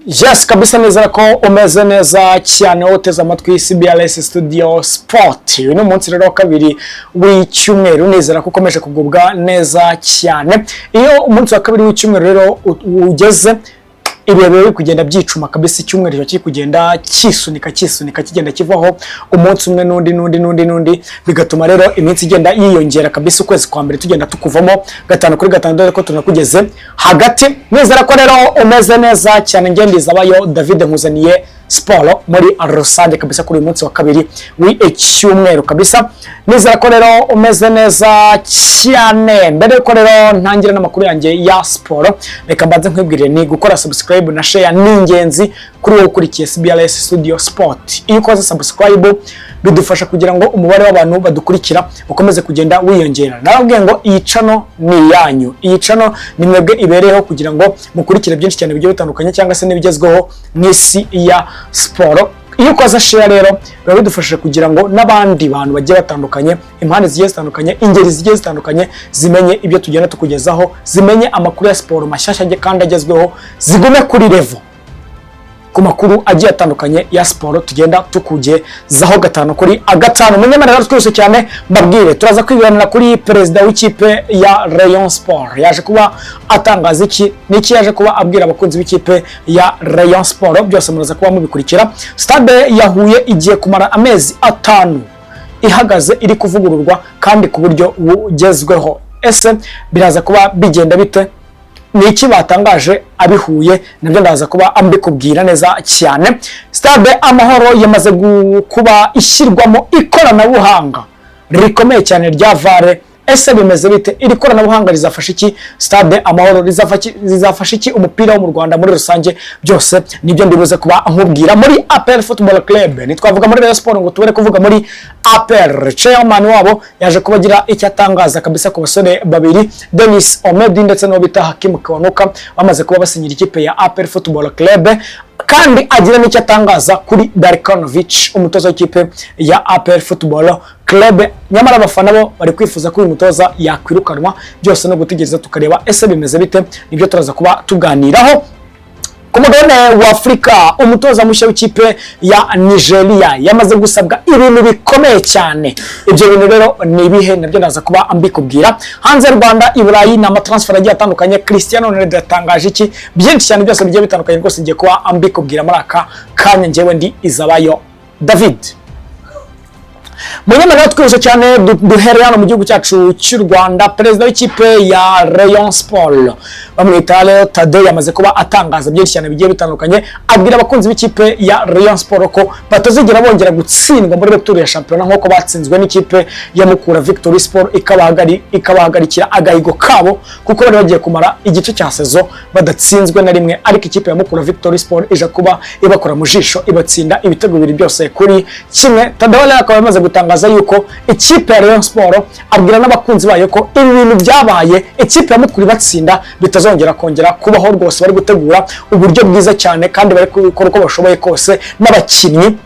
Yes, kabisa neza ko umeze neza cyane uteze amatwi CBRS Studio Sport. Uyu ni umunsi rero wa kabiri w'icyumweru, nizera ko ukomeje kugubwa neza cyane. Iyo umunsi wa kabiri w'icyumweru rero ugeze, ibihe biri kugenda byicuma kabisa, icyumweru cyo kugenda kisunika kigenda kivaho umunsi umwe n'undi, bigatuma rero iminsi igenda yiyongera kabisa, ukwezi kwa mbere tugenda tukuvamo gatanu kuri gatandatu ko tunakugeze hagati. Nizera ko rero umeze neza cyane, ngendiza abayo David nkuzaniye sport muri Arosade kabisa kuri uyu munsi wa kabiri w'icyumweru kabisa. Nizera ko rero umeze neza cyane. Mbere ko rero ntangira n'amakuru yanjye ya sport, reka mbanze nkwibwirire ni gukora subscribe na share n'ingenzi kuri wowe ukurikiye CBRS Studio Sport. Iyo ukoze subscribe bidufasha kugira ngo umubare w'abantu badukurikira ukomeze kugenda wiyongera. Narabwiye ngo iyi channel ni yanyu, iyi channel ni mwebwe ibereyeho kugira ngo mukurikire byinshi cyane bigiye bitandukanye cyangwa se n'ibigezweho n'isi ya sport. Iyo ukoze share rero biba bidufasha kugira ngo n'abandi bantu bagiye batandukanye, impande zigiye zitandukanye, ingeri zigiye zitandukanye zimenye ibyo tugenda tukugezaho, zimenye amakuru ya sport mashyashya kandi agezweho, zigume kuri level ku makuru agiye atandukanye ya sport tugenda tukugezaho gatanu kuri gatanu. Munyemana rero twese cyane mbabwire, turaza kwiganira kuri perezida w'ikipe ya Rayon Sport. Yaje kuba atangaza niki yaje kuba abwira abakunzi b'ikipe ya Rayon Sport, byose muraza kuba mubikurikira. Stade ya Huye igiye kumara amezi 5 ihagaze, iri kuvugururwa kandi ku buryo bugezweho. Ese biraza kuba bigenda bite? Niki batangaje abihuye, nabyo ndaza kuba ambikubwira neza cyane. Stade Amahoro yamaze kuba ishyirwamo ikoranabuhanga rikomeye cyane rya VAR. Ese bimeze bite? Iri koranabuhanga rizafasha iki Stade Amahoro? Rizafasha iki umupira wo mu Rwanda muri rusange? Byose nibyo ndibuze kuba nkubwira. Muri APR Football Club nitwavuga muri Rayon Sport ngo tubere kuvuga muri APR. Chairman wabo yaje kubagira icyo atangaza kabisa ku basore babiri, Denis Omedi ndetse no bita Hakim Kiwanuka, bamaze kuba basinyira ikipe ya APR Football Club, kandi agira n'icyo atangaza kuri Darkanovic, umutoza w'ikipe ya APR Football Club. Nyamara abafana bo bari kwifuza ko uyu mutoza yakwirukanwa. Byose no gutegereza tukareba ese bimeze bite, nibyo turaza kuba tuganiraho. Ku mugabane wa Afurika, umutoza mushya w'ikipe ya Nigeria yamaze gusabwa ibintu bikomeye cyane. Ibyo bintu rero ni ibihe? Nabyo ndaza kuba ambikubwira. Hanze y'u Rwanda, i Burayi n'ama transfer agiye atandukanye, Cristiano Ronaldo yatangaje iki? Byinshi cyane byose bigiye bitandukanye rwose ngiye kuba ambikubwira muri aka kanya. Njyewe ndi Izabayo David. Munyemana twese cyane duhereye hano mu gihugu cyacu cy'u Rwanda. Perezida w'ikipe ya Rayon Sport bamwita Leo Tade yamaze kuba atangaza byinshi cyane bigiye bitandukanye, abwira abakunzi b'ikipe ya Rayon Sport ko batazigera bongera gutsindwa muri retour ya championnat nk'uko batsinzwe n'ikipe ya Mukura Victory Sport ikabahagarikira agahigo kabo, kuko bari bagiye kumara igice cya saison badatsinzwe na rimwe, ariko ikipe ya Mukura Victory Sport ije kuba ibakora mu jisho ibatsinda ibitego bibiri byose kuri kimwe. Tade akaba yamaze gutangaza yuko ikipe ya Rayon Sport abwira n'abakunzi bayo ko ibi bintu byabaye ikipe ya Mukura batsinda bitazongera kongera kubaho. Rwose bari gutegura uburyo bwiza cyane kandi bari gukora uko bashoboye kose, n'abakinnyi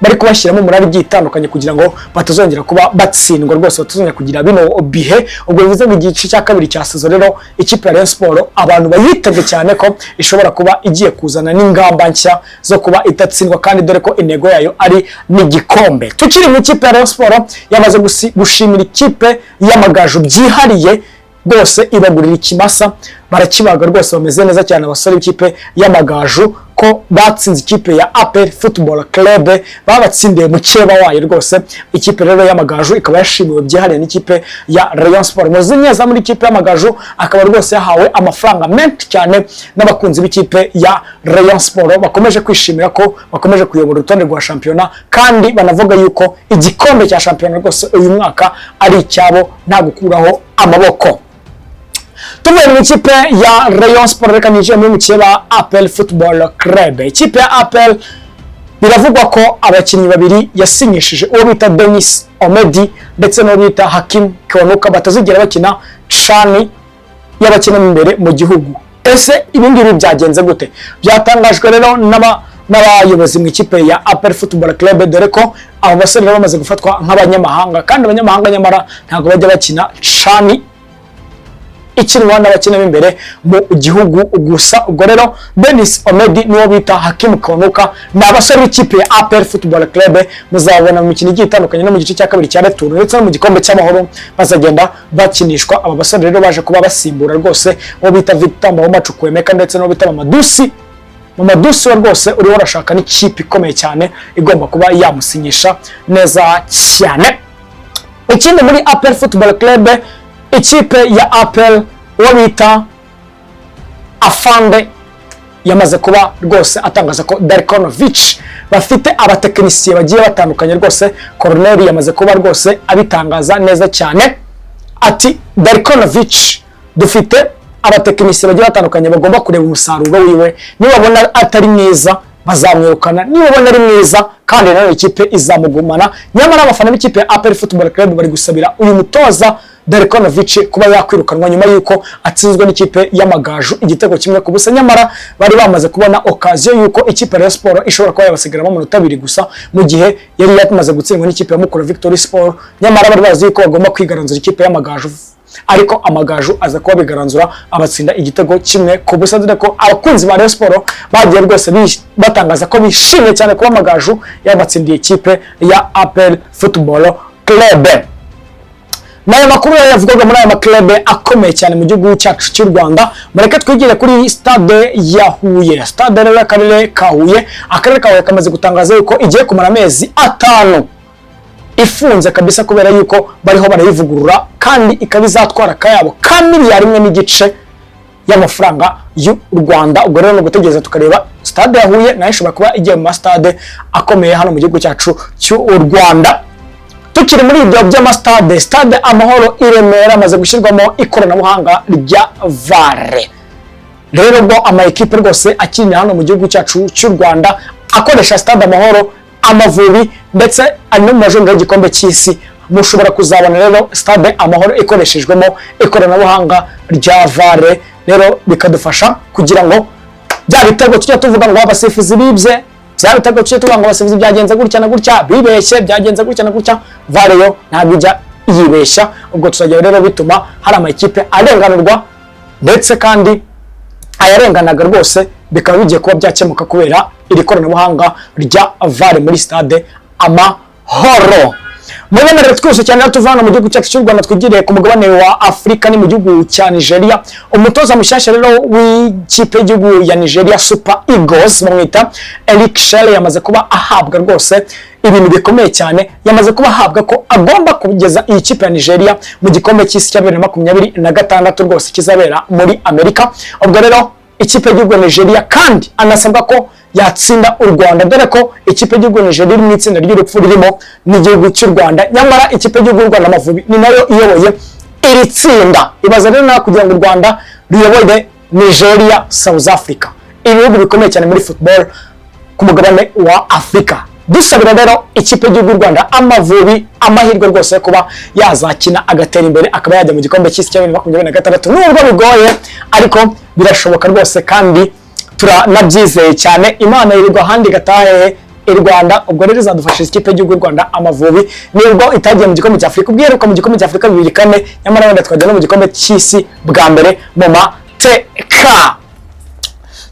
bari kubashyiramo umurari ugiye itandukanye kugira ngo batazongera kuba batsindwa, rwose batazongera kugira bino bihe. Ubwo bivuze mu gice cya kabiri cya saison rero ikipe ya Rayon Sport abantu bayitege cyane ko ishobora kuba igiye kuzana n'ingamba nshya zo kuba itatsindwa, kandi dore ko intego yayo ari n'igikombe. Tukiri mu ikipe ya Rayon Sport yamaze gushimira ikipe y'Amagaju byihariye, rwose ibagurira ikimasa barakibaga, rwose bameze neza cyane abasore b'ikipe y'Amagaju ko batsinze ikipe ya APR Football Club, babatsindiye mu ceba wayo. Rwose ikipe rero y'Amagaju ikaba yashimiwe byihariye n'ikipe ya Rayon Sport. Muzineza muri ikipe y'Amagaju akaba rwose yahawe amafaranga menshi cyane n'abakunzi b'ikipe ya Rayon Sport, bakomeje kwishimira ko bakomeje kuyobora urutonde rwa shampiyona, kandi banavuga yuko igikombe cya shampiyona rwose uyu mwaka ari icyabo nta gukuraho amaboko. Tuvuye mu ikipe ya Rayon Sport, reka ninjiye muri mukeba wa APR Football Club. Ikipe ya APR biravugwa ko abakinnyi babiri yasinyishije, uwo bita Denis Omedi ndetse n'uwo bita Hakim Kiwanuka, batazigera bakina CHAN y'abakina imbere mu gihugu. Ese ibi ngibi byagenze gute? Byatangajwe rero n'abayobozi mu ikipe ya APR Football Club, dore ko abo basore bamaze gufatwa nk'abanyamahanga, kandi abanyamahanga nyamara ntabwo bajya bakina CHAN ikinwa n'abakina b'imbere mu gihugu gusa. Ubwo rero Denis Omedi niwo bita Hakim Konuka n'abasore b'ikipe ya APR Football Club muzabona mu mikino igiye itandukanye no mu gice cya kabiri cya retour ndetse no mu gikombe cy'amahoro bazagenda bakinishwa. Aba basore rero baje kuba basimbura rwose uwo bita Victor Mboma Chukwemeka ndetse no bita Mamadouci rwose uriho urashaka n'ikipe ikomeye cyane igomba kuba yamusinyisha neza cyane. Ikindi muri APR Football Club, ikipe ya APR uwo bita Afande yamaze kuba rwose atangaza ko Darkonovic bafite abatekinisiye bagiye batandukanye rwose. Corneli yamaze kuba rwose abitangaza neza cyane ati Darkonovic dufite abatekinisiye bagiye batandukanye bagomba kureba umusaruro wiwe, nibabona atari mwiza bazamwirukana, nibabona ari mwiza kandi nayo ikipe izamugumana. Nyamara abafana b'ikipe ya APR Football Club bari gusabira uyu mutoza Darkonovic kuba yakwirukanwa nyuma yuko atsinzwe n'ikipe y'Amagaju igitego 1-0. Nyamara bari bamaze kubona occasion yuko ikipe ya Sport ishobora kuba yabasigaramo amanota 2 gusa mu gihe yari yamaze gutsindwa n'ikipe ya Mukura Victory Sport. Nyamara bari bazi ko bagomba kwigaranzura ikipe y'Amagaju, ariko Amagaju aza kuba bigaranzura abatsinda igitego 1-0. Dore ko abakunzi ba Rayon Sport bagiye rwose batangaza ko bishimye cyane kuba Amagaju yabatsindiye ikipe ya APR Football Club. Nayo makuru yavugaga muri aya maklube akomeye cyane mu gihugu cyacu cy'u Rwanda. Mureke twigire kuri stade ya Huye. Stade rero y'akarere ka Huye, akarere ka Huye kamaze gutangaza yuko igiye kumara amezi 5 ifunze kabisa kubera yuko bariho barayivugurura kandi ikabizatwara kayabo ka miliyari 1.5 y'amafaranga y'u Rwanda. Ubwo rero no gutegereza tukareba stade ya Huye nayo ishobora kuba igiye mu stade akomeye hano mu gihugu cyacu cy'u Rwanda. Tukiri muri ibyo by'amastade, stade Amahoro i Remera amaze gushyirwamo ikoranabuhanga rya VAR. Rero ubwo ama equipe rwose akinira hano mu gihugu cyacu cy'u Rwanda akoresha stade Amahoro, Amavubi ndetse ari no mu majongo y'igikombe cy'isi, mushobora kuzabona rero stade Amahoro ikoreshejwemo ikoranabuhanga rya VAR. Rero bikadufasha kugira ngo bya bitego tujya tuvuga ngo abasifuzi bibye, bya bitego tujya tuvuga ngo abasifuzi byagenze gutya na gutya, bibeshye byagenze gutya na gutya, VAR yo ntabwo ijya yibeshya. Ubwo tuzajya rero bituma hari ama equipe arenganurwa ndetse kandi ayarenganaga rwose bikaba bigiye kuba byakemuka kubera iri koranabuhanga rya VAR muri stade Amahoro. Mwemerere twese cyane tuvana mu gihugu cyacu cy'u Rwanda twigiriye ku mugabane wa Afrika ni mu gihugu cya Nigeria. Umutoza mushyashya rero w'ikipe y'igihugu ya Nigeria Super Eagles bamwita Eric Shell yamaze kuba ahabwa rwose ibintu bikomeye cyane. Yamaze kuba ahabwa ko agomba kugeza iyi kipe ya Nigeria mu gikombe cy'isi cya 2026 rwose kizabera muri Amerika. Ubwo rero ikipe y'igihugu ya Nigeria kandi anasabwa ko yatsinda u Rwanda, dore ko ikipe y'igihugu Nigeria iri mu itsinda ry'urupfu ririmo n'igihugu cy'u Rwanda. Nyamara ikipe y'igihugu y'u Rwanda Amavubi ni nayo iyoboye iri tsinda. Ibaza rero nawe kugira ngo u Rwanda ruyoboye Nigeria, South Africa, ibihugu bikomeye cyane muri football ku mugabane wa Afrika. Dusabira rero ikipe y'igihugu y'u Rwanda Amavubi amahirwe rwose yo kuba yazakina agatera imbere akaba yajya mu gikombe cy'isi cya 2026. Nubwo bigoye ariko birashoboka rwose kandi turanabyizeye cyane. Imana yirirwa handi gatahe i Rwanda. Ubwo rero izadufasha ikipe y'igihugu y'u Rwanda Amavubi nibwo itagiye mu gikombe cya Afrika, ubwiheruka mu gikombe cya Afrika 2004, nyamara wenda twajya no mu gikombe cy'isi bwa mbere mu mateka.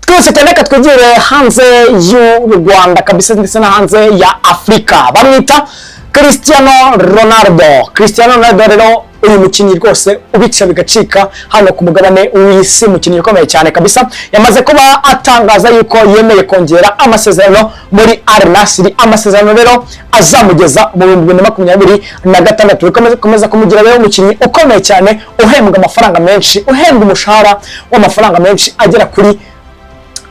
Twese cyane ka twegere hanze y'u Rwanda kabisa ndetse na hanze ya Afrika. Bamwita Cristiano Ronaldo. Cristiano Ronaldo rero uyu mukinnyi rwose ubica bigacika hano ku mugabane w'isi, mukinnyi ukomeye cyane kabisa. Yamaze kuba atangaza yuko yemeye kongera amasezerano muri Al Nassr. Amasezerano rero azamugeza mu 2026. Bikomeza kumugira rero umukinnyi ukomeye cyane, uhembwa amafaranga menshi, uhembwa umushahara w'amafaranga menshi agera kuri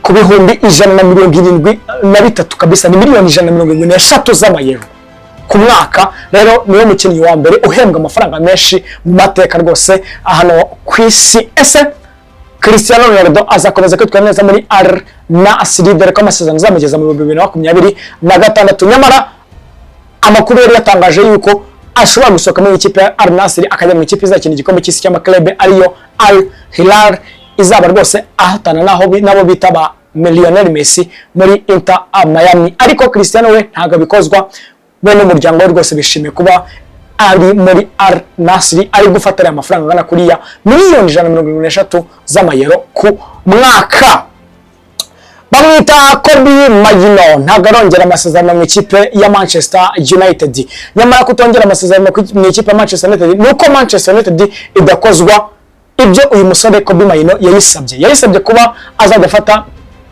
ku bihumbi 173 kabisa, ni miliyoni 173 z'amayero ku mwaka. Rero niwe mukinnyi wa mbere uhembwa amafaranga menshi mu mateka rwose hano ku isi. Ese Cristiano Ronaldo azakomeza kwitwara neza muri Al Nassr, dore ko amasezerano azamugeza mu 2026. Nyamara amakuru yari yatangaje yuko ashobora gusohoka mu ikipe ya Al Nassr akajya mu ikipe izakina igikombe cy'isi cy'amaklube ariyo Al Hilal, izaba rwose ahatana nabo bita ba Lionel Messi muri Inter Miami. Ariko Cristiano we ntago bikozwa, we n'umuryango we rwose bishimiye kuba ari muri Al Nassr ari gufatira amafaranga angana kuriya miliyoni 173 z'amayero ku mwaka. Bamwita Kobbie Mainoo ntabwo arongera amasezerano mu ikipe ya Manchester United. Nyamara kutongera amasezerano mu ikipe ya Manchester United nuko Manchester United idakozwa ibyo uyu musore Kobbie Mainoo yayisabye kuba azajya afata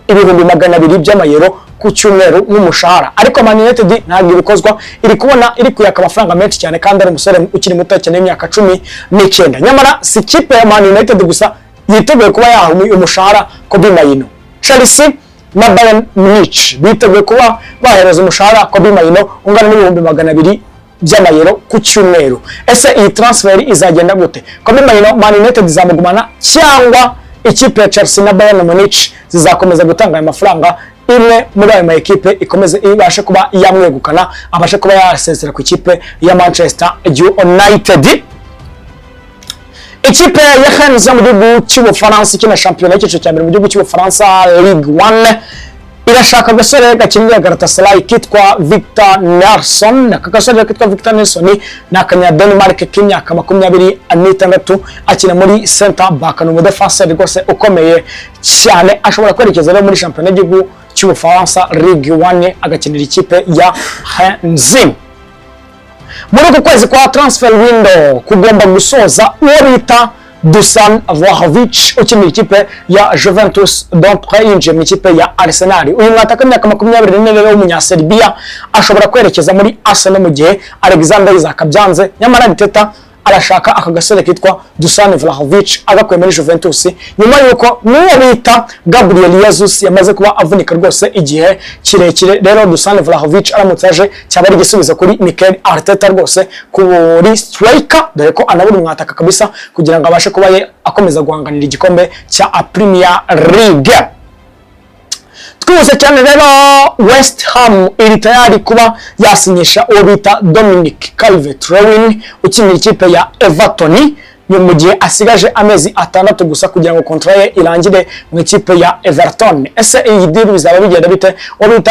ibihumbi 200 by'amayero ku cyumweru nk'umushahara, ariko Man United ntabwo ibikozwa, iri kubona iri kuyaka amafaranga menshi cyane kandi ari umusore ukiri muto cyane imyaka 19. Nyamara si ikipe ya Man United gusa yiteguye kuba yaha umushahara Kobbie Mainoo. Chelsea na Bayern Munich biteguye kuba bahereza umushahara Kobbie Mainoo ungana n'ibihumbi 200 by'amayero ku cyumweru. Ese iyi transfer izagenda gute? Kobbie Mainoo Man United izamugumana cyangwa ikipe ya Chelsea na Bayern Munich zizakomeza gutanga aya mafaranga, imwe muri ayo ma ekipe ikomeze ibashe kuba yamwegukana abashe kuba yasezera ku ikipe ya Manchester United. Ikipe ya Rennes mu gihugu cy'Ubufaransa ikina shampiyona y'icyiciro cya mbere mu gihugu cy'Ubufaransa Ligue 1 irashaka agasore gakinira Galatasaray kitwa Victor Nelson. Aka gasore kitwa Victor Nelson ni akanya Denmark k'imyaka 26 akina muri center back, ni umudefenseur rwose ukomeye cyane, ashobora kwerekeza rero muri shampiyona y'igihugu cy'Ubufaransa Ligue 1 agakinira ikipe ya Rennes. Muri uku kwezi kwa transfer window kugomba gusoza uwo bita Dusan Vlahovic ukinira ikipe ya Juventus d'Antwerp yinjiye mu ikipe ya Arsenal. Uyu mwataka imyaka 24 rero w'umunyaserbia ashobora kwerekeza muri Arsenal mu gihe Alexander Isak byanze, nyamara Arteta arashaka aka gasore kitwa Dusan Vlahovic agakuye muri Juventus nyuma yuko n'uwo bita Gabriel Jesus yamaze kuba avunika rwose igihe kirekire. Rero Dusan Vlahovic aramutse aje cyaba ari igisubizo kuri Mikel Arteta rwose kuri striker, dore ko anaburi mwataka kabisa kugira ngo abashe kuba akomeza guhanganira igikombe cya Premier League. Twose cyane rero West Ham iri tayari kuba yasinyisha uwo bita Dominic Calvert-Lewin ukinira ikipe ya Everton mu gihe asigaje amezi 6 gusa kugira ngo contrat ye irangire mu ikipe ya Everton. Ese iyi deal bizaba bigenda bite?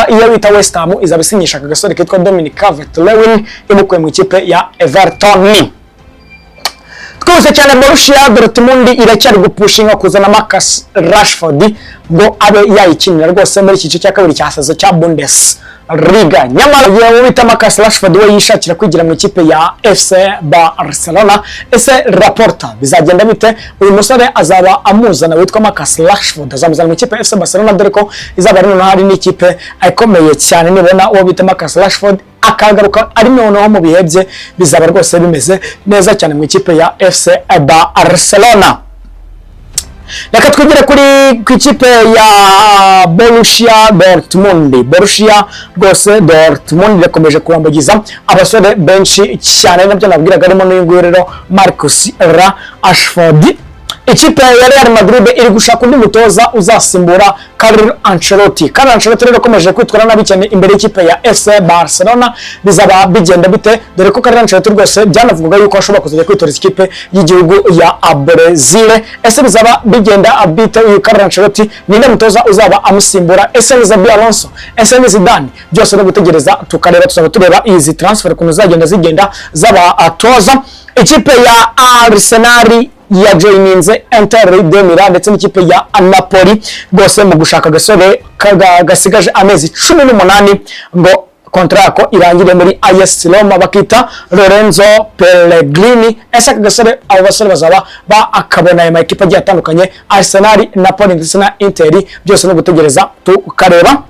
Iyo bita West Ham izabisinyisha agasore kitwa Dominic Calvert-Lewin imukuye mu ikipe ya Everton. Twose cyane Borussia Dortmund iracyari gupushinga kuzana Marcus Rashford ngo abe yayikinira rwose muri iki cya kabiri cya sazo cya Bundesliga. Nyamara yewe bita Marcus Rashford we yishakira kwigira mu ikipe ya FC Barcelona. Ese Laporta bizagenda bite? Uyu musore azaba amuzana witwa Marcus Rashford azamuzana mu ikipe ya FC Barcelona, dore ko izaba ari no hari n'ikipe ikomeye cyane nibona uwo bita Marcus Rashford akagaruka ari noneho mu bihebye bizaba rwose bimeze neza cyane mu ikipe ya FC Barcelona. Reka twigire ku ikipe ya Borussia Dortmund. Borussia rwose Dortmund yakomeje kurambagiza abasore benshi cyane, nabyo nabwiraga arimo n'uyu rero Marcus Rashford. Ikipe ya Real Madrid iri gushaka undi mutoza uzasimbura Carlo Ancelotti. Carlo Ancelotti rero akomeje kwitwara nabi cyane imbere y'ikipe ya FC Barcelona. Bizaba bigenda bite? Dore ko Carlo Ancelotti rwose byanavuga yuko ashobora kuzajya kwitoreza ikipe y'igihugu ya Brazil. Ese bizaba bigenda bite uyu Carlo Ancelotti? Ninde mutoza uzaba amusimbura? Ese ni Xabi Alonso? Ese ni Zidane? Byose no gutegereza tukareba, tuzaba tureba izi transfer kuntu zagenda zaba atoza. Ikipe ya Arsenal ya joininze Inter de Milan ndetse n'ikipe ya Napoli rwose mu gushaka gasore gasigaje amezi 18 ngo contrat yako irangire muri AS Roma bakita Lorenzo Pellegrini. Ese gasore abo basore bazaba akabona ama ekipa agiye atandukanye Arsenal, Napoli ndetse na Inter, byose no gutegereza tukareba.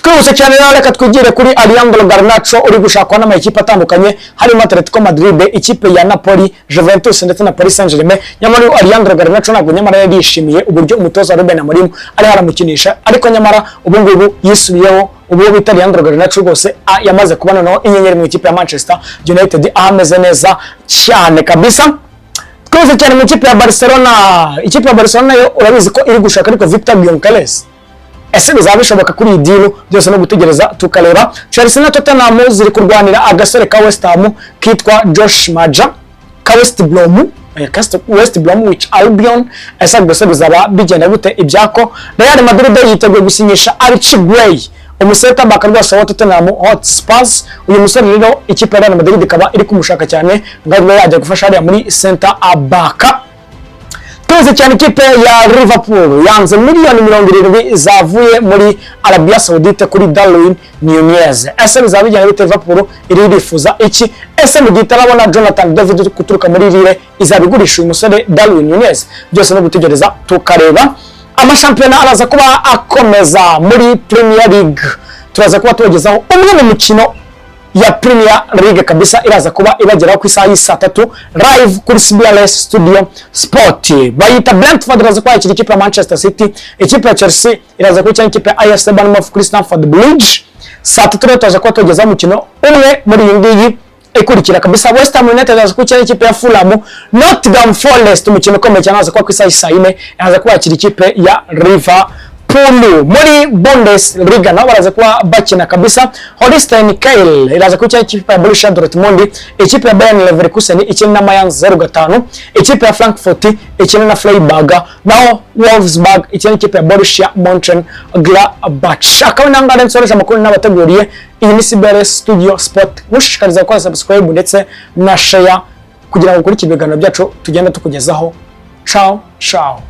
Twose cyane rero reka twigire kuri Alejandro Garnacho uri gushakwa n'ama ekipa atandukanye harimo Atletico Madrid, ikipe ya Napoli, Juventus ndetse na Paris Saint-Germain. Nyamara Alejandro Garnacho ntabwo nyamara yishimiye uburyo umutoza Ruben Amorim ari haramukinisha, ariko nyamara ubu ngubu yisubiyeho ubu bita Alejandro Garnacho rwose yamaze kubona no inyenyeri mu ikipe ya Manchester United ameze neza cyane kabisa. Twose cyane mu ikipe ya Barcelona, ikipe ya Barcelona yo urabizi ko iri gushaka ariko Victor Gyökeres. Ese bizaba bishoboka kuri iyi deal? Byose no gutegereza tukareba. Chelsea na Tottenham ziri kurwanira agasore ka West Ham kitwa Josh Maja ka West Bromwich Albion. Ese byose bizaba bigenda gute ibyako? Real Madrid yiteguye gusinyisha Archie Gray umuseta back rwose wa Tottenham Hotspurs. Uyu musore rero ikipe ya Real Madrid ikaba iri kumushaka cyane ngo yajya gufasha hariya muri center back. Tuzi cyane ikipe ya Liverpool yanze miliyoni 70 zavuye muri Arabia Saudite kuri Darwin Nunez. Ese bizabijyana bite Liverpool irifuza iki? Ese mu gihe itarabona Jonathan David kuturuka muri Lille izabigurisha uyu musore Darwin Nunez? Byose no gutegereza tukareba. Amashampiyona araza kuba akomeza muri Premier League. Turaza kuba tugezaho umwe mu mukino ya Premier League kabisa iraza kuba ibageraho ku isaha y'isa 3 live kuri CBLS Studio Sport. Bayita Brentford iraza kuba ikiri ikipe ya Manchester City, ikipe ya Chelsea iraza kuba ikipe ya AFC Bournemouth kuri Stamford Bridge. Saa 3 turaza kuba tugezaho umukino umwe muri iyi ngiyi ikurikira kabisa. West Ham United iraza kuba ikipe ya Fulham. Nottingham Forest umukino ukomeye cyane iraza kuba ku isaha y'isa 4 iraza kuba ikiri ikipe ya Liverpool. Muri Bundesliga nabo baraza kuba bakina kabisa. Holstein Kiel iraza kuba ikipe ya Borussia Dortmund, ikipe ya Bayern Leverkusen ikina na Mainz 05, ikipe ya Frankfurt ikina na Freiburg, naho Wolfsburg ikina ikipe ya Borussia Mönchengladbach. Akaba nangana nsoresha amakuru n'abateguriye iyi ni CBLS Studio Sport. Mushishikariza kwa subscribe ndetse na share kugira ngo ukurikire ibiganiro byacu tugenda tukugezaho. Ciao ciao.